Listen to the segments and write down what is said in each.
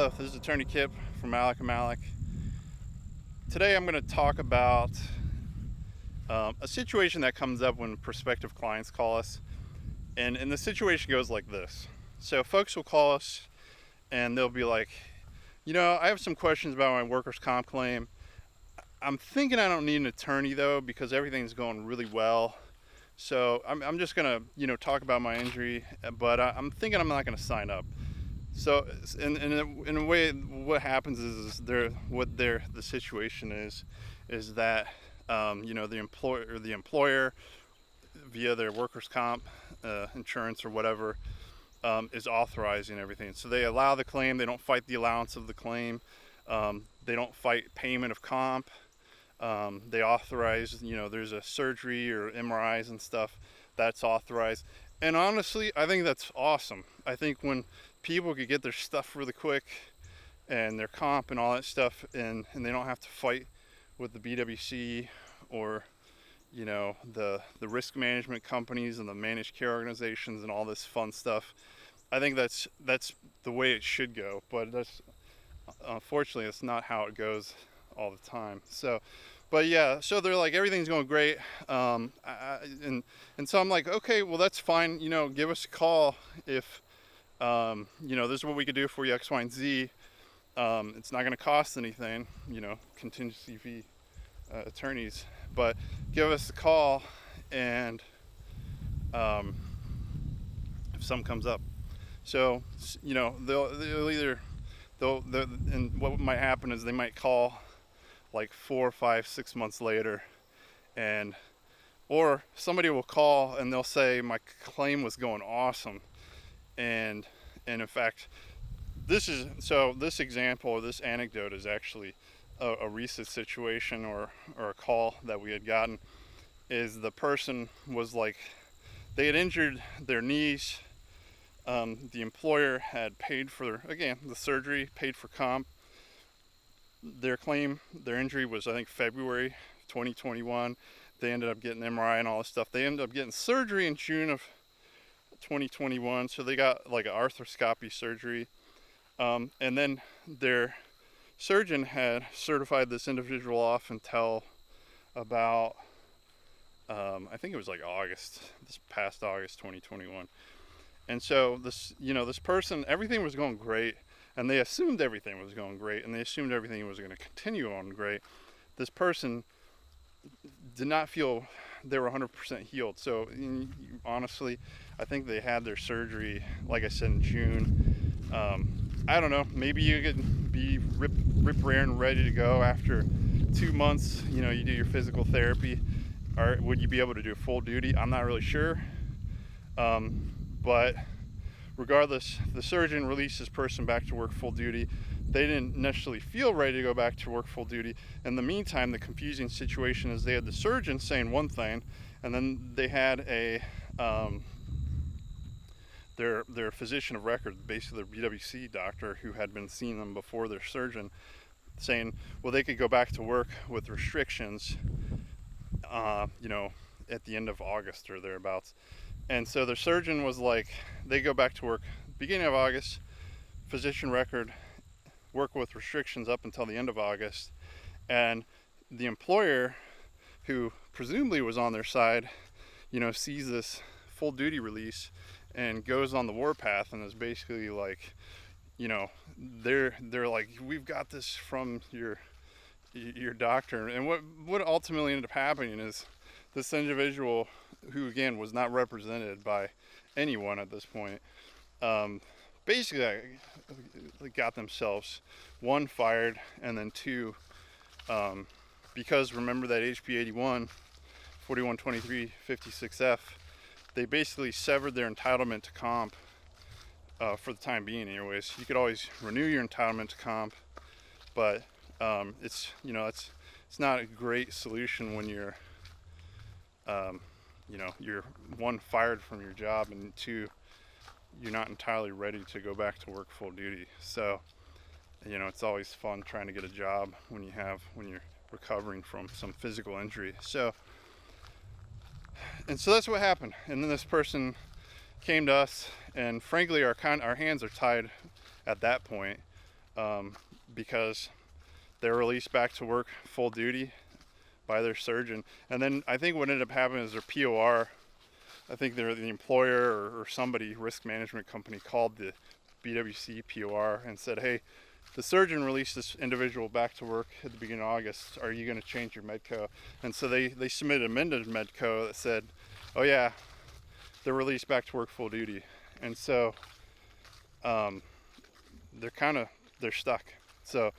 Hello, this is Attorney Kip from Malek and Malek. Today I'm going to talk about a situation that comes up when prospective clients call us. And the situation goes like this. So folks will call us and they'll be like, I have some questions about my workers' comp claim. I'm thinking I don't need an attorney though because everything's going really well. So I'm just going to, talk about my injury, but I'm thinking I'm not going to sign up. So in a way, what happens is the situation is that the employer via their workers' comp insurance or whatever is authorizing everything. So they allow the claim. They don't fight the allowance of the claim. They don't fight payment of comp. They authorize. There's a surgery or MRIs and stuff that's authorized. And honestly, I think that's awesome. I think when people could get their stuff really quick and their comp and all that stuff, and they don't have to fight with the BWC or the risk management companies and the managed care organizations and all this fun stuff. I think that's the way it should go, but that's unfortunately it's not how it goes all the time. So they're like, everything's going great, and so I'm like, okay, well that's fine. Give us a call if this is what we could do for you, X, Y, and Z. It's not going to cost anything, contingency fee attorneys, but give us a call, and if something comes up, so and what might happen is they might call like 4, 5, 6 months later, or somebody will call and they'll say my claim was going awesome, and in fact this example or this anecdote is actually a recent situation or a call that we had gotten. Is the person was like, they had injured their knees. The employer had paid for the surgery, paid for comp. Their injury was, I think, February 2021. They ended up getting MRI and all this stuff. They ended up getting surgery in June of 2021. So they got like an arthroscopy surgery. And then their surgeon had certified this individual off until about, I think it was like this past August 2021. And so this person, everything was going great. And they assumed everything was going great, and they assumed everything was going to continue on great. This person did not feel they were 100% healed. So honestly, I think they had their surgery, like I said, in June. I don't know. Maybe you could be rip raring ready to go after 2 months. You do your physical therapy. Or would you be able to do full duty? I'm not really sure. But regardless, the surgeon released this person back to work full duty. They didn't necessarily feel ready to go back to work full duty. In the meantime, the confusing situation is they had the surgeon saying one thing, and then they had their physician of record, basically their BWC doctor who had been seeing them before their surgeon, saying, well, they could go back to work with restrictions, at the end of August or thereabouts. And so their surgeon was like, they go back to work beginning of August, physician record, work with restrictions up until the end of August. And the employer, who presumably was on their side, sees this full duty release and goes on the warpath and is basically like, they're like, we've got this from your doctor. And what ultimately ended up happening is this individual, who again was not represented by anyone at this point, basically got themselves, one, fired, and then two, because remember that HB 81 4123 56F, they basically severed their entitlement to comp for the time being. Anyways, you could always renew your entitlement to comp, but it's not a great solution when you're you're one, fired from your job, and two, you're not entirely ready to go back to work full duty. So it's always fun trying to get a job when you're recovering from some physical injury. So that's what happened. And then this person came to us, and frankly our hands are tied at that point. because they're released back to work full duty by their surgeon. And then I think what ended up happening is their POR, I think they're the employer or somebody, risk management company, called the BWC POR and said, hey, the surgeon released this individual back to work at the beginning of August. Are you going to change your medco? And so they submitted an amended medco that said, oh yeah, they're released back to work full duty. And so they're stuck. So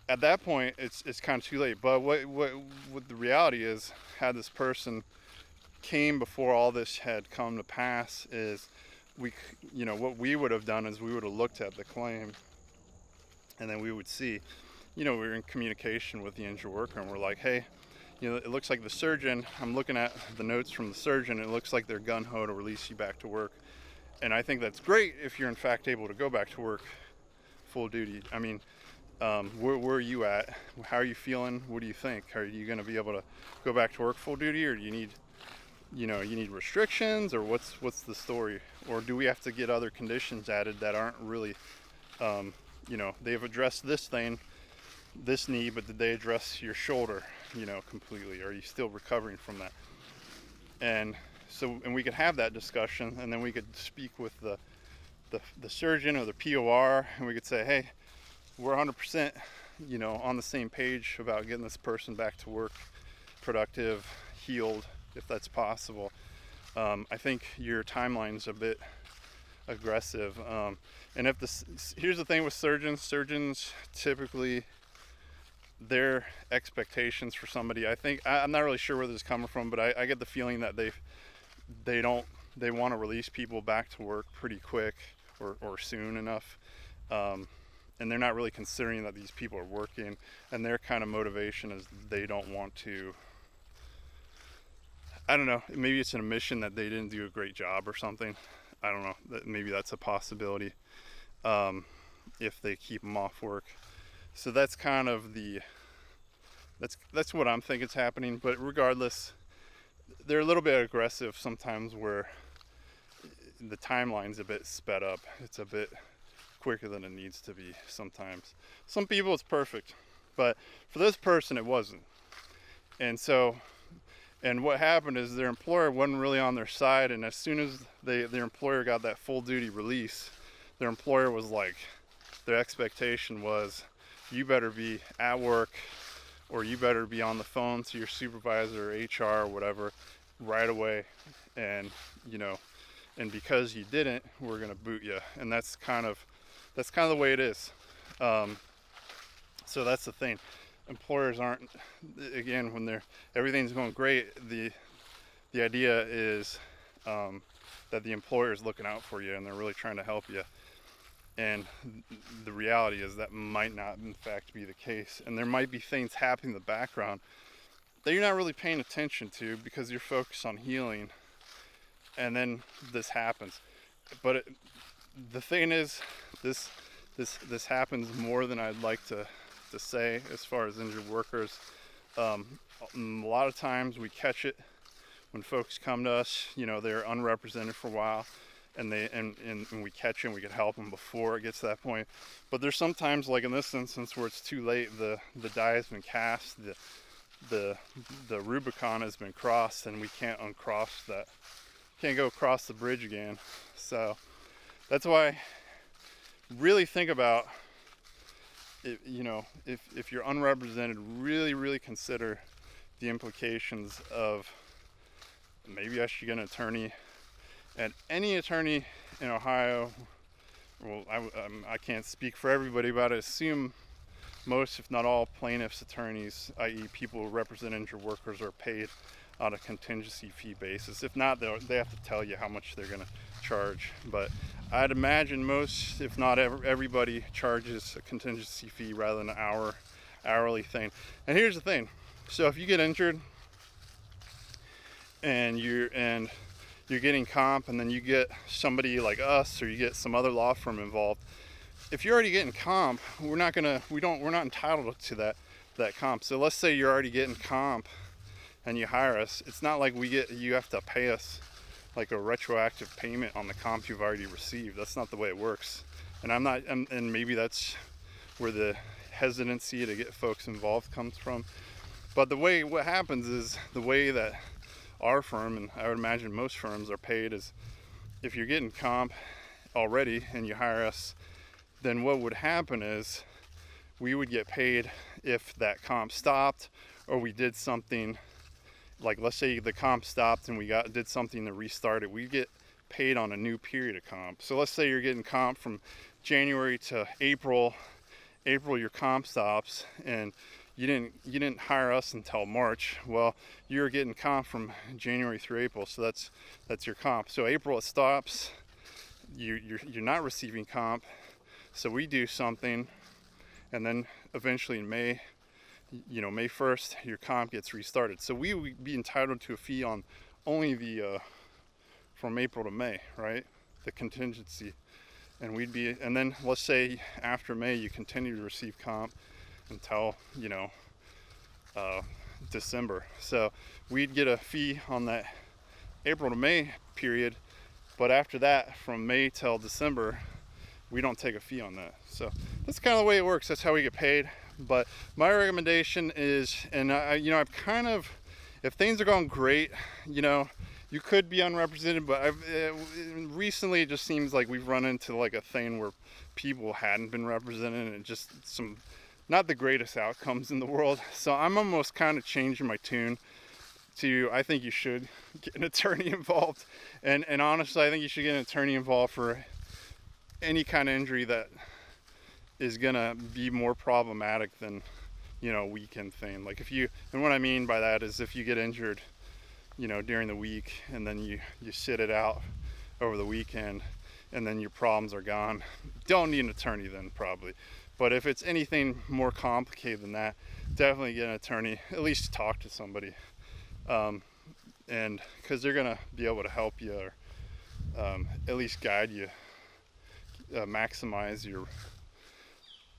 at that point, it's kind of too late. But what the reality is, had this person came before all this had come to pass, is what we would have done is we would have looked at the claim, and then we would see, we were in communication with the injured worker, and we're like, hey, it looks like the surgeon, I'm looking at the notes from the surgeon, it looks like they're gung-ho to release you back to work. And I think that's great if you're in fact able to go back to work full duty. I mean, where are you at? How are you feeling? What do you think? Are you going to be able to go back to work full duty, or do you need restrictions, or what's the story? Or do we have to get other conditions added that aren't really, they've addressed this thing, this knee, but did they address your shoulder, completely? Are you still recovering from that? And we could have that discussion, and then we could speak with the surgeon or the POR, and we could say, hey, we're 100%, on the same page about getting this person back to work, productive, healed, if that's possible. I think your timeline's a bit aggressive. And here's the thing with surgeons typically, their expectations for somebody, I'm not really sure where this is coming from, but I get the feeling that they want to release people back to work pretty quick or soon enough. And they're not really considering that these people are working, and their kind of motivation is they don't want to, I don't know, maybe it's an admission that they didn't do a great job or something. I don't know, maybe that's a possibility, if they keep them off work. So that's kind of that's what I'm thinking is happening. But regardless, they're a little bit aggressive sometimes, where the timeline's a bit sped up. It's a bit quicker than it needs to be sometimes. Some people it's perfect, but for this person it wasn't. And what happened is their employer wasn't really on their side, and as soon as their employer got that full duty release, their employer was like, their expectation was, you better be at work, or you better be on the phone to your supervisor or HR or whatever right away, and and because you didn't, we're gonna boot you. And that's kind of the way it is. So that's the thing. Employers aren't, again, when everything's going great, the idea is that the employer is looking out for you and they're really trying to help you. And the reality is that might not in fact be the case, and there might be things happening in the background that you're not really paying attention to because you're focused on healing, and then this happens. But the thing is, this happens more than I'd like to say as far as injured workers. A lot of times we catch it when folks come to us, they're unrepresented for a while, and we catch them, we can help them before it gets to that point. But there's sometimes, like in this instance, where it's too late, the die has been cast, the Rubicon has been crossed, and we can't uncross that, can't go across the bridge again. So that's why really think about it, if you're unrepresented, really consider the implications of, maybe I should get an attorney. And any attorney in Ohio, well, I can't speak for everybody, but I assume most, if not all, plaintiffs' attorneys, i.e. people who represent injured workers, are paid on a contingency fee basis. If not, they have to tell you how much they're going to charge. But I'd imagine most, if not everybody, charges a contingency fee rather than an hourly thing. And here's the thing. So if you get injured and you're getting comp, and then you get somebody like us, or you get some other law firm involved, if you're already getting comp, we're not entitled to that comp. So let's say you're already getting comp and you hire us, it's not like you have to pay us like a retroactive payment on the comp you've already received. That's not the way it works. And and maybe that's where the hesitancy to get folks involved comes from. But what happens is the way that our firm, and I would imagine most firms, are paid is if you're getting comp already and you hire us, then what would happen is we would get paid if that comp stopped, or we did something, like let's say the comp stopped and we did something to restart it, we get paid on a new period of comp. So let's say you're getting comp from January to April your comp stops, and you didn't hire us until March. Well, you're getting comp from January through April, so that's your comp. So April it stops, you're not receiving comp, so we do something, and then eventually in May 1st, your comp gets restarted. So we would be entitled to a fee on only the from April to May, right? The contingency. And then let's say after May you continue to receive comp until December. So we'd get a fee on that April to May period, but after that, from May till December, we don't take a fee on that. So that's kind of the way it works. That's how we get paid. But my recommendation is, and I've kind of, if things are going great, you could be unrepresented, but recently it just seems like we've run into like a thing where people hadn't been represented, and just some not the greatest outcomes in the world. So I'm almost kind of changing my tune to, I think you should get an attorney involved, and honestly I think you should get an attorney involved for any kind of injury that is gonna be more problematic than a weekend thing. Like and what I mean by that is if you get injured during the week and then you sit it out over the weekend and then your problems are gone, don't need an attorney then probably. But if it's anything more complicated than that, definitely get an attorney, at least talk to somebody, and because they're gonna be able to help you, or at least guide you, maximize your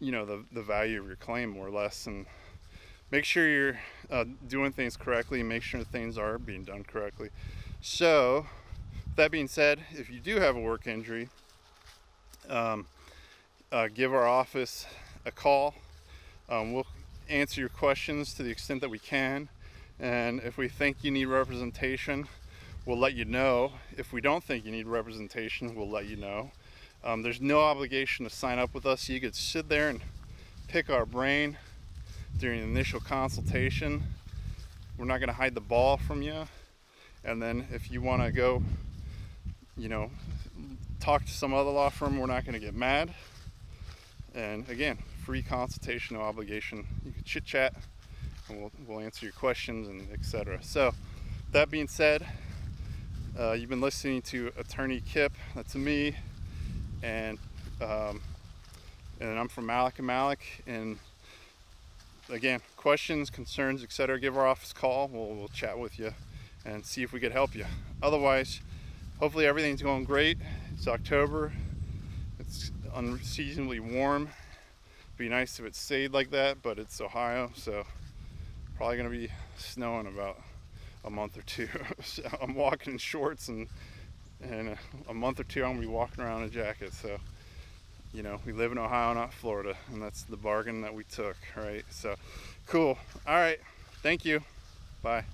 the value of your claim more or less, and make sure you're doing things correctly, make sure things are being done correctly. So that being said, if you do have a work injury, give our office a call. We'll answer your questions to the extent that we can, and if we think you need representation, we'll let you know. If we don't think you need representation, we'll let you know. There's no obligation to sign up with us. You could sit there and pick our brain during the initial consultation. We're not going to hide the ball from you. And then if you want to go, talk to some other law firm, we're not going to get mad. And again, free consultation, no obligation. You can chit chat, and we'll answer your questions and etc. So that being said, you've been listening to Attorney Kip. That's me. And I'm from Malek and Malek. And again, questions, concerns, etc., give our office a call. We'll chat with you and see if we could help you. Otherwise, hopefully everything's going great. It's October. It's unseasonably warm. Be nice if it stayed like that, but it's Ohio, so probably gonna be snowing about a month or two. So I'm walking in shorts, and a month or two I'm gonna be walking around in a jacket. So we live in Ohio, not Florida, and that's the bargain that we took, right? So cool. All right, thank you. Bye.